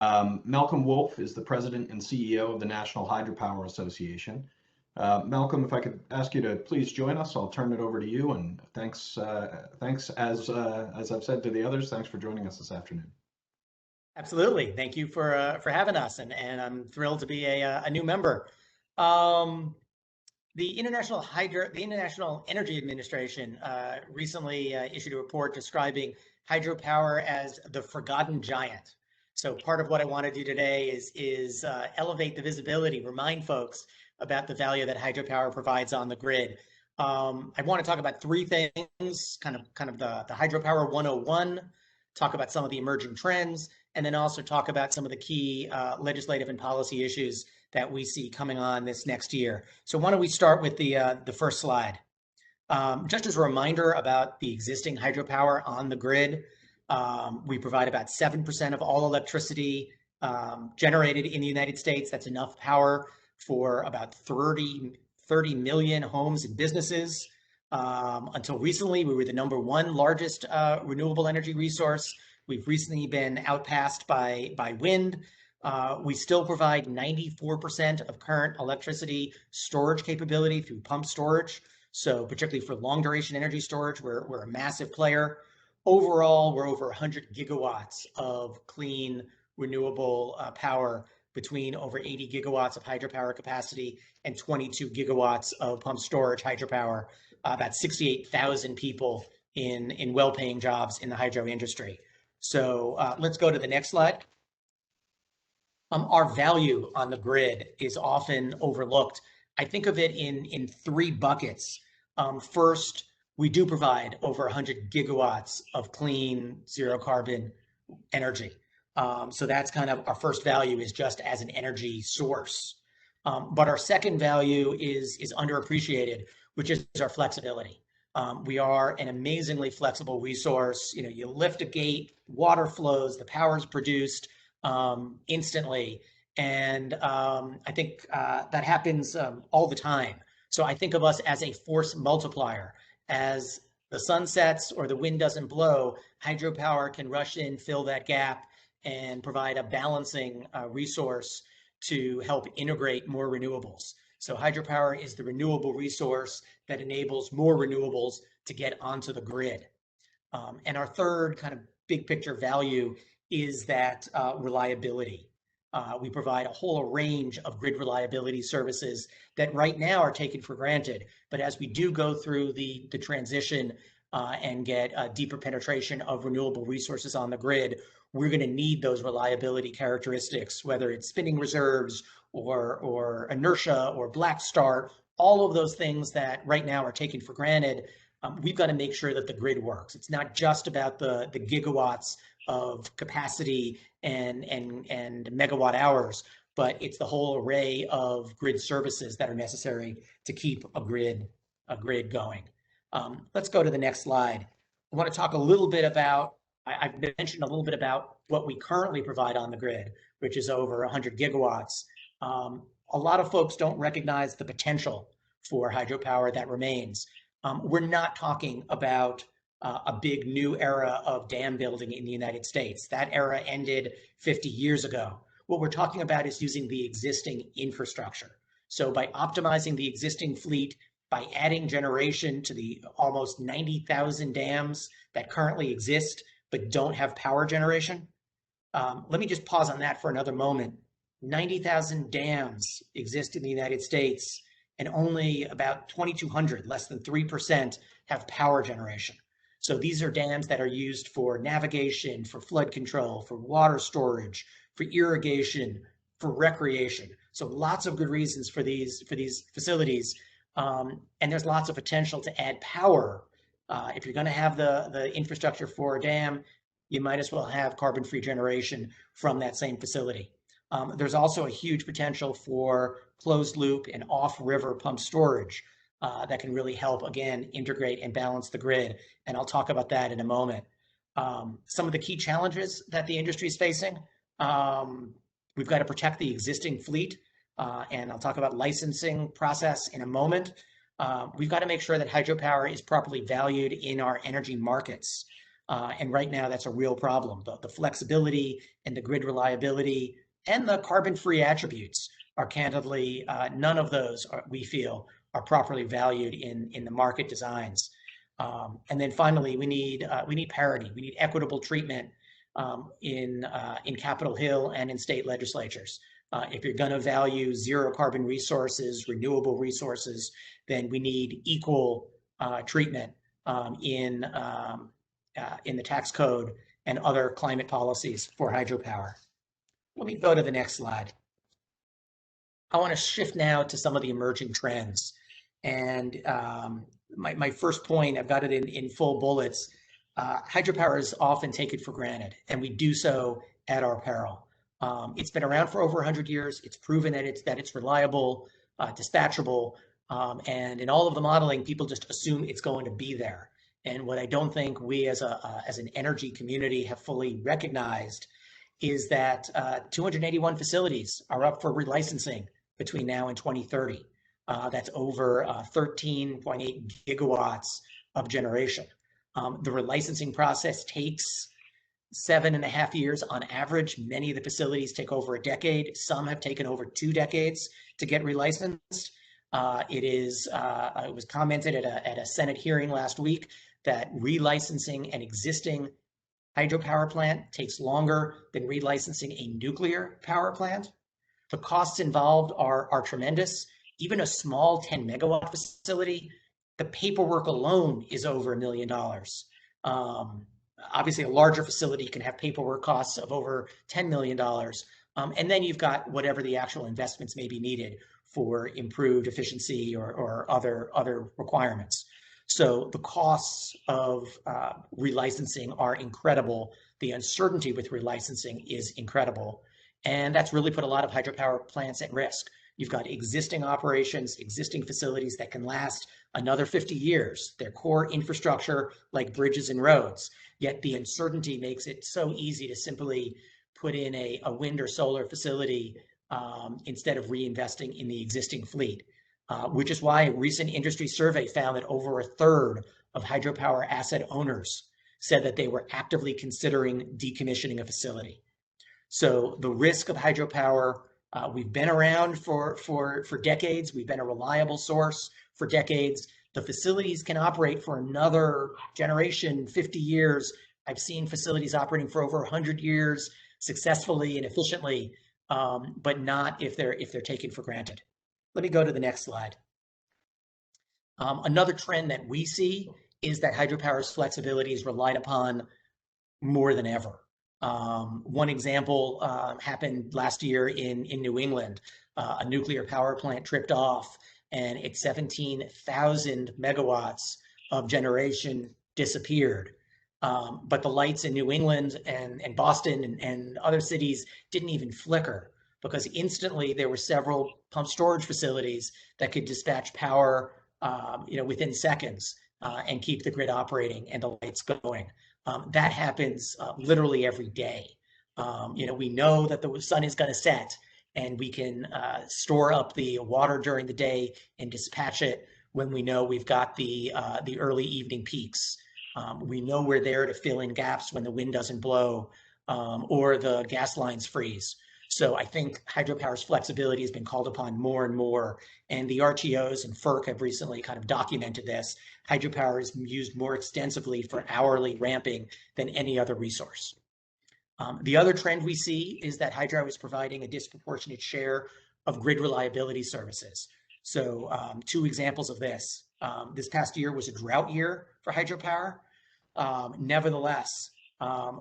Malcolm Woolf is the president and CEO of the National Hydropower Association. Malcolm, if I could ask you to please join us, I'll turn it over to you. And thanks as I've said to the others, thanks for joining us this afternoon. Absolutely. Thank you for having us, and I'm thrilled to be a new member. Um, the International Energy Administration recently issued a report describing hydropower as the forgotten giant. So part of what I want to do today is elevate the visibility, remind folks about the value that hydropower provides on the grid. I want to talk about three things, kind of the hydropower 101, talk about some of the emerging trends, and then also talk about some of the key legislative and policy issues that we see coming on this next year. So why don't we start with the first slide? Just as a reminder about the existing hydropower on the grid, we provide about 7% of all electricity generated in the United States. That's enough power for about 30 million homes and businesses. Until recently, we were the #1 largest renewable energy resource. We've recently been outpassed by wind. We still provide 94% of current electricity storage capability through pump storage. So particularly for long duration energy storage, we're a massive player. Overall, we're over 100 gigawatts of clean renewable power, between over 80 gigawatts of hydropower capacity and 22 gigawatts of pump storage hydropower, about 68,000 people in well-paying jobs in the hydro industry. So let's go to the next slide. Our value on the grid is often overlooked. I think of it in three buckets. First, we do provide over 100 gigawatts of clean, zero carbon energy. So that's kind of our first value, is just as an energy source. But our second value is underappreciated, which is our flexibility. We are an amazingly flexible resource. You know, you lift a gate, water flows, the power is produced instantly. And I think that happens all the time. So I think of us as a force multiplier. As the sun sets or the wind doesn't blow, hydropower can rush in, fill that gap, and provide a balancing resource to help integrate more renewables. So hydropower is the renewable resource that enables more renewables to get onto the grid. And our third kind of big picture value is that reliability. We provide a whole range of grid reliability services that right now are taken for granted. But as we do go through the transition and get a deeper penetration of renewable resources on the grid, we're going to need those reliability characteristics, whether it's spinning reserves or inertia or black start, all of those things that right now are taken for granted. We've got to make sure that the grid works. It's not just about the gigawatts of capacity and megawatt hours, but it's the whole array of grid services that are necessary to keep a grid going. Let's go to the next slide. I want to talk a little bit about, I've mentioned a little bit about what we currently provide on the grid, which is over 100 gigawatts. A lot of folks don't recognize the potential for hydropower that remains. We're not talking about a big new era of dam building in the United States. That era ended 50 years ago. What we're talking about is using the existing infrastructure. So by optimizing the existing fleet, by adding generation to the almost 90,000 dams that currently exist but don't have power generation. Let me just pause on that for another moment. 90,000 dams exist in the United States, and only about 2,200, less than 3%, have power generation. So these are dams that are used for navigation, for flood control, for water storage, for irrigation, for recreation. So lots of good reasons for these facilities. And there's lots of potential to add power. If you're going to have the infrastructure for a dam, you might as well have carbon-free generation from that same facility. There's also a huge potential for closed loop and off-river pump storage that can really help, again, integrate and balance the grid. And I'll talk about that in a moment. Some of the key challenges that the industry is facing, we've got to protect the existing fleet. And I'll talk about licensing process in a moment. We've got to make sure that hydropower is properly valued in our energy markets. And right now, that's a real problem. The flexibility and the grid reliability and the carbon-free attributes are candidly, none of those we feel are properly valued in the market designs. And then finally, we need parity. We need equitable treatment in Capitol Hill and in state legislatures. If you're going to value zero carbon resources, renewable resources, then we need equal treatment in the tax code and other climate policies for hydropower. Let me go to the next slide. I want to shift now to some of the emerging trends. And my first point, I've got it in full bullets. Hydropower is often taken for granted, and we do so at our peril. It's been around for over 100 years. It's proven that it's reliable, dispatchable, and in all of the modeling, people just assume it's going to be there. And what I don't think we as an energy community have fully recognized is that 281 facilities are up for relicensing between now and 2030. That's over 13.8 gigawatts of generation. The relicensing process takes 7.5 years on average. Many of the facilities take over a decade. Some have taken over 2 decades to get relicensed. It was commented at a Senate hearing last week that relicensing an existing hydropower plant takes longer than relicensing a nuclear power plant. The costs involved are tremendous. Even a small 10 megawatt facility, the paperwork alone is over $1 million. Obviously, a larger facility can have paperwork costs of over $10 million. And then you've got whatever the actual investments may be needed for improved efficiency or other requirements. So the costs of relicensing are incredible. The uncertainty with relicensing is incredible. And that's really put a lot of hydropower plants at risk. You've got existing operations, existing facilities that can last another 50 years. Their core infrastructure, like bridges and roads. Yet the uncertainty makes it so easy to simply put in a wind or solar facility instead of reinvesting in the existing fleet. Which is why a recent industry survey found that over a third of hydropower asset owners said that they were actively considering decommissioning a facility. So the risk of hydropower, we've been around for decades. We've been a reliable source for decades. The facilities can operate for another generation, 50 years. I've seen facilities operating for over 100 years successfully and efficiently, but not if they're taken for granted. Let me go to the next slide. Another trend that we see is that hydropower's flexibility is relied upon more than ever. One example happened last year in New England. A nuclear power plant tripped off and its 17,000 megawatts of generation disappeared. But the lights in New England and Boston and other cities didn't even flicker, because instantly there were several pump storage facilities that could dispatch power within seconds and keep the grid operating and the lights going. That happens literally every day. We know that the sun is going to set, and we can store up the water during the day and dispatch it when we know we've got the early evening peaks. We know we're there to fill in gaps when the wind doesn't blow or the gas lines freeze. So I think hydropower's flexibility has been called upon more and more, and the RTOs and FERC have recently kind of documented this. Hydropower is used more extensively for hourly ramping than any other resource. The other trend we see is that hydro is providing a disproportionate share of grid reliability services. So 2 examples of this. This past year was a drought year for hydropower. Nevertheless,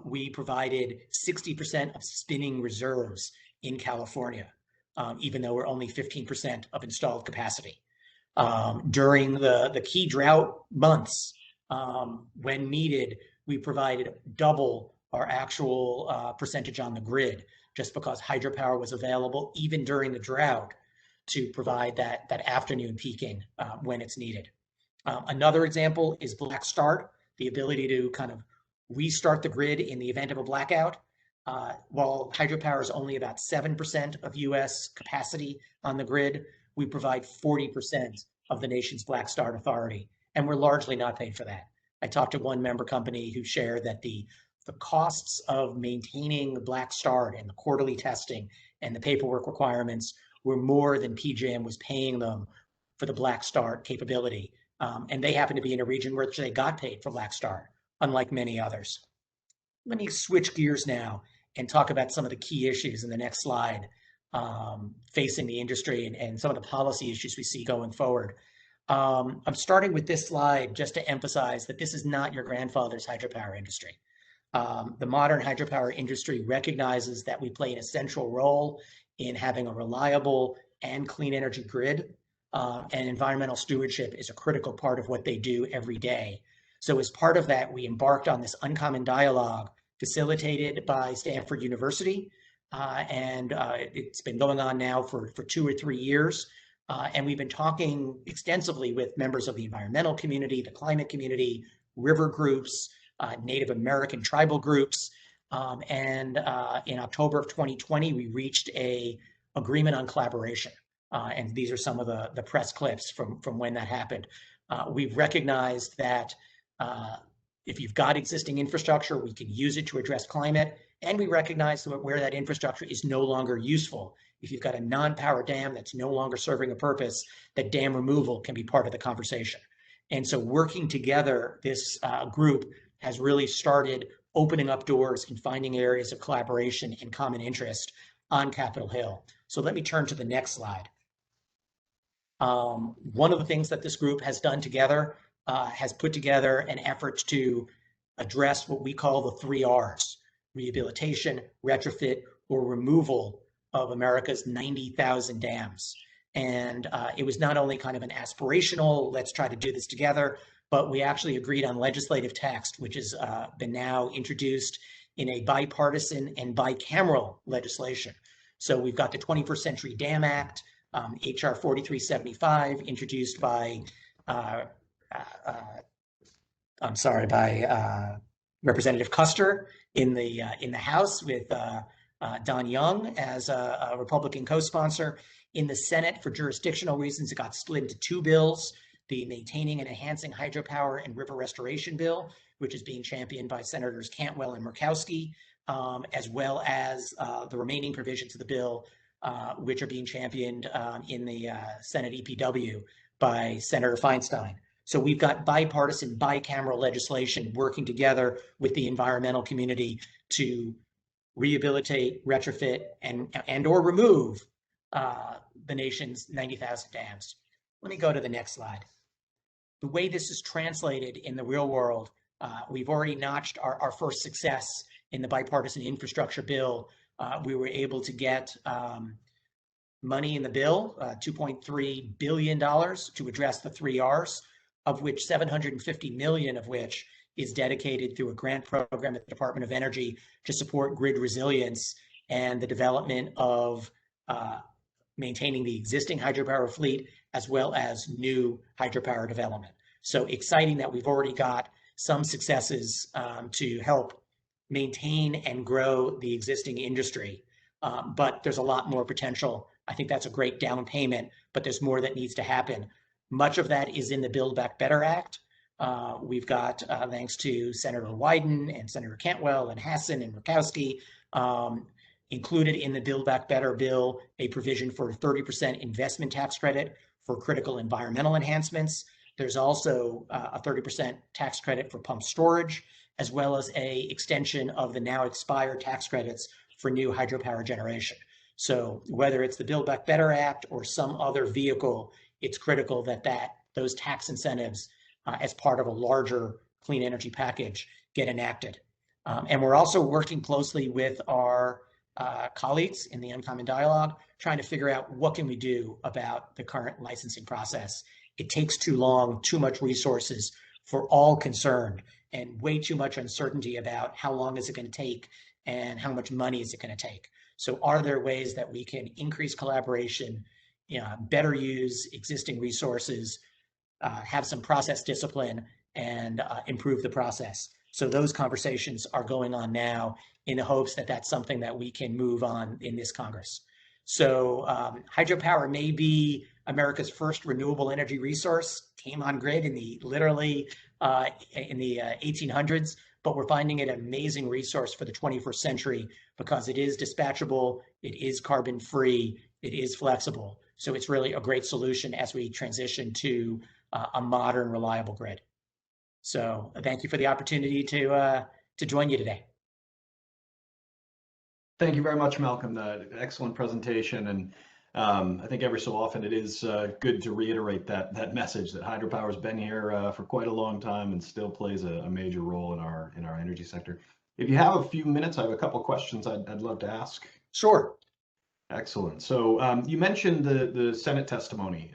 we provided 60% of spinning reserves in California, even though we're only 15% of installed capacity. During the key drought months, when needed, we provided double our actual percentage on the grid, just because hydropower was available even during the drought to provide that afternoon peaking when it's needed. Another example is black start, the ability to kind of restart the grid in the event of a blackout. While hydropower is only about 7% of US capacity on the grid, we provide 40% of the nation's black start authority, and we're largely not paid for that. I talked to one member company who shared that the costs of maintaining the black start and the quarterly testing and the paperwork requirements were more than PJM was paying them for the black start capability. And they happen to be in a region where they got paid for black start, unlike many others. Let me switch gears now and talk about some of the key issues in the next slide facing the industry and some of the policy issues we see going forward. I'm starting with this slide just to emphasize that this is not your grandfather's hydropower industry. The modern hydropower industry recognizes that we play an essential role in having a reliable and clean energy grid, and environmental stewardship is a critical part of what they do every day. So as part of that, we embarked on this uncommon dialogue facilitated by Stanford University, and it's been going on now for 2 or 3 years. And we've been talking extensively with members of the environmental community, the climate community, river groups, Native American tribal groups. And in October of 2020, we reached an agreement on collaboration. And these are some of the press clips from when that happened. We've recognized that if you've got existing infrastructure, we can use it to address climate. And we recognize that where that infrastructure is no longer useful, if you've got a non-power dam that's no longer serving a purpose, that dam removal can be part of the conversation. And so working together, this group has really started opening up doors and finding areas of collaboration and common interest on Capitol Hill. So let me turn to the next slide. One of the things that this group has done together has put together an effort to address what we call the 3 R's: rehabilitation, retrofit, or removal of America's 90,000 dams. And it was not only kind of an aspirational, let's try to do this together, but we actually agreed on legislative text, which has been now introduced in a bipartisan and bicameral legislation. So we've got the 21st Century Dam Act, HR 4375, introduced by Representative Custer in the House with Don Young as a Republican co-sponsor. In the Senate, for jurisdictional reasons, it got split into 2 bills: the Maintaining and Enhancing Hydropower and River Restoration Bill, which is being championed by Senators Cantwell and Murkowski, as well as the remaining provisions of the bill, which are being championed in the Senate EPW by Senator Feinstein. So we've got bipartisan, bicameral legislation working together with the environmental community to rehabilitate, retrofit, and or remove the nation's 90,000 dams. Let me go to the next slide. The way this is translated in the real world, we've already notched our first success in the bipartisan infrastructure bill. We were able to get money in the bill, $2.3 billion to address the 3 R's, of which $750 million of which is dedicated through a grant program at the Department of Energy to support grid resilience and the development of maintaining the existing hydropower fleet, as well as new hydropower development. So exciting that we've already got some successes to help maintain and grow the existing industry. But there's a lot more potential. I think that's a great down payment, but there's more that needs to happen. Much of that is in the Buildback Better Act. We've got, thanks to Senator Wyden and Senator Cantwell and Hassan and Murkowski, included in the Build Back Better bill, a provision for a 30% investment tax credit for critical environmental enhancements. There's also a 30% tax credit for pump storage, as well as a extension of the now expired tax credits for new hydropower generation. So whether it's the Build Back Better Act or some other vehicle, it's critical that those tax incentives as part of a larger clean energy package get enacted. And we're also working closely with our colleagues in the Uncommon Dialogue, trying to figure out what can we do about the current licensing process. It takes too long, too much resources for all concerned, and way too much uncertainty about how long is it going to take and how much money is it going to take. So are there ways that we can increase collaboration, better use existing resources, have some process discipline, and improve the process? So those conversations are going on now in the hopes that that's something that we can move on in this Congress. So hydropower may be America's first renewable energy resource came on grid in the 1800s, but we're finding it an amazing resource for the 21st century because it is dispatchable, it is carbon free, it is flexible. So it's really a great solution as we transition to a modern, reliable grid. So thank you for the opportunity to join you today. Thank you very much, Malcolm. Excellent presentation, and I think every so often it is good to reiterate that message that hydropower has been here for quite a long time and still plays a major role in our energy sector. If you have a few minutes, I have a couple questions I'd love to ask. Sure. Excellent. So you mentioned the Senate testimony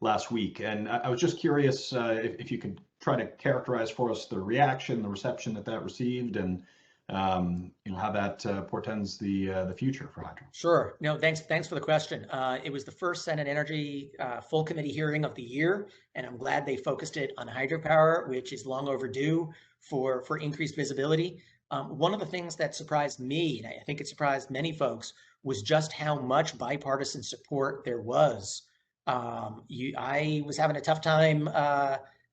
last week, and I was just curious if you could try to characterize for us the reaction, the reception that received, and how that portends the future for hydro. Sure. No, thanks for the question. It was the first Senate Energy full committee hearing of the year, and I'm glad they focused it on hydropower, which is long overdue for increased visibility. One of the things that surprised me, and I think it surprised many folks, was just how much bipartisan support there was. I was having a tough time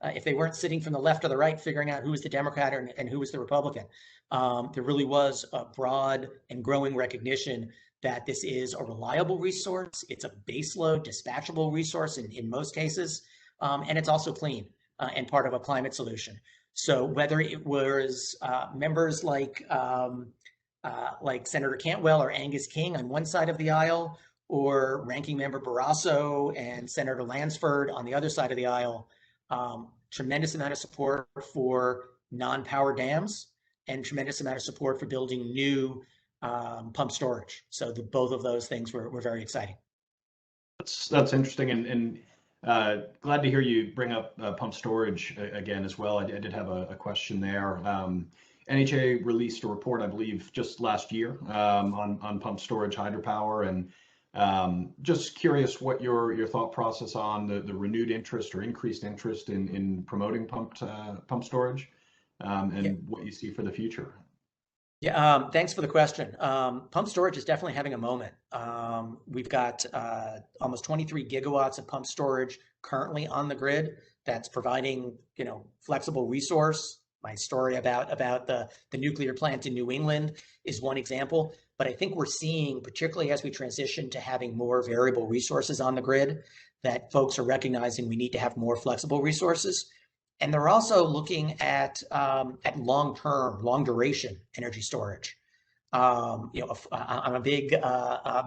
if they weren't sitting from the left or the right, figuring out who was the Democrat and who was the Republican. There really was a broad and growing recognition that this is a reliable resource. It's a baseload, dispatchable resource in most cases, and it's also clean and part of a climate solution. So whether it was members like Senator Cantwell or Angus King on one side of the aisle, or Ranking Member Barrasso and Senator Lansford on the other side of the aisle, tremendous amount of support for non-power dams and tremendous amount of support for building new pump storage. So both of those things were very exciting. That's interesting, and glad to hear you bring up pump storage again as well. I did have a question there. NHA released a report, I believe, just last year on pump storage hydropower, and just curious what your thought process on the renewed interest or increased interest in promoting pump storage, and what you see for the future. Yeah, thanks for the question. Pump storage is definitely having a moment. We've got almost 23 gigawatts of pump storage currently on the grid that's providing, flexible resource. My story about the nuclear plant in New England is one example, but I think we're seeing, particularly as we transition to having more variable resources on the grid, that folks are recognizing we need to have more flexible resources. And they're also looking at long-term, long-duration energy storage. I'm a big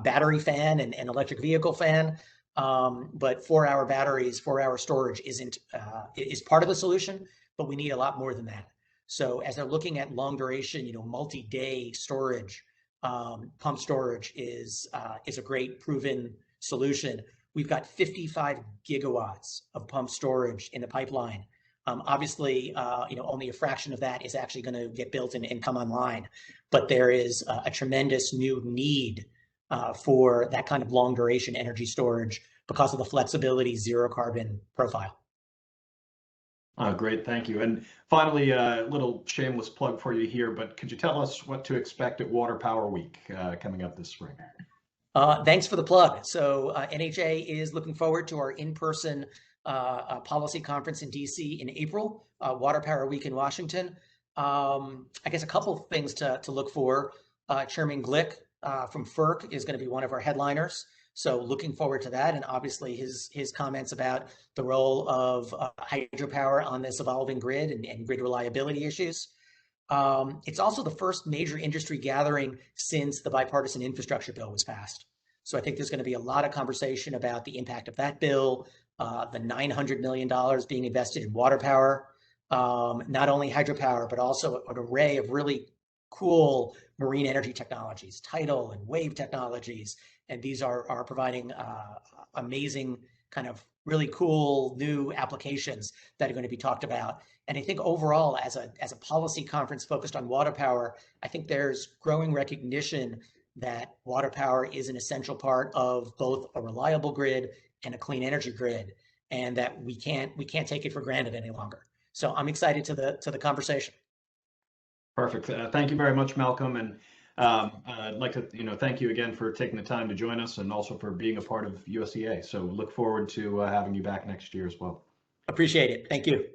battery fan and electric vehicle fan, but 4-hour batteries, 4-hour storage is part of the solution, but we need a lot more than that. So as they're looking at long-duration, multi-day storage, pump storage is a great proven solution. We've got 55 gigawatts of pump storage in the pipeline. Obviously, only a fraction of that is actually going to get built and come online, but there is a tremendous new need for that kind of long duration energy storage because of the flexibility, zero carbon profile. Great, thank you. And finally, a little shameless plug for you here, but could you tell us what to expect at Water Power Week coming up this spring? Thanks for the plug. So NHA is looking forward to our in-person policy conference in DC in April, Water Power Week in Washington. I guess a couple of things to look for. Chairman Glick from FERC is going to be one of our headliners. So looking forward to that. And obviously his comments about the role of hydropower on this evolving grid and grid reliability issues. It's also the first major industry gathering since the bipartisan infrastructure bill was passed. So I think there's going to be a lot of conversation about the impact of that bill, the $900 million being invested in water power, not only hydropower, but also an array of really cool marine energy technologies, tidal and wave technologies. And these are providing amazing kind of really cool new applications that are going to be talked about. And I think overall, as a policy conference focused on water power, I think there's growing recognition that water power is an essential part of both a reliable grid and a clean energy grid, and that we can't take it for granted any longer. So I'm excited to the conversation. Perfect. Thank you very much, Malcolm. And I'd like to, thank you again for taking the time to join us and also for being a part of USEA. So look forward to having you back next year as well. Appreciate it. Thank you.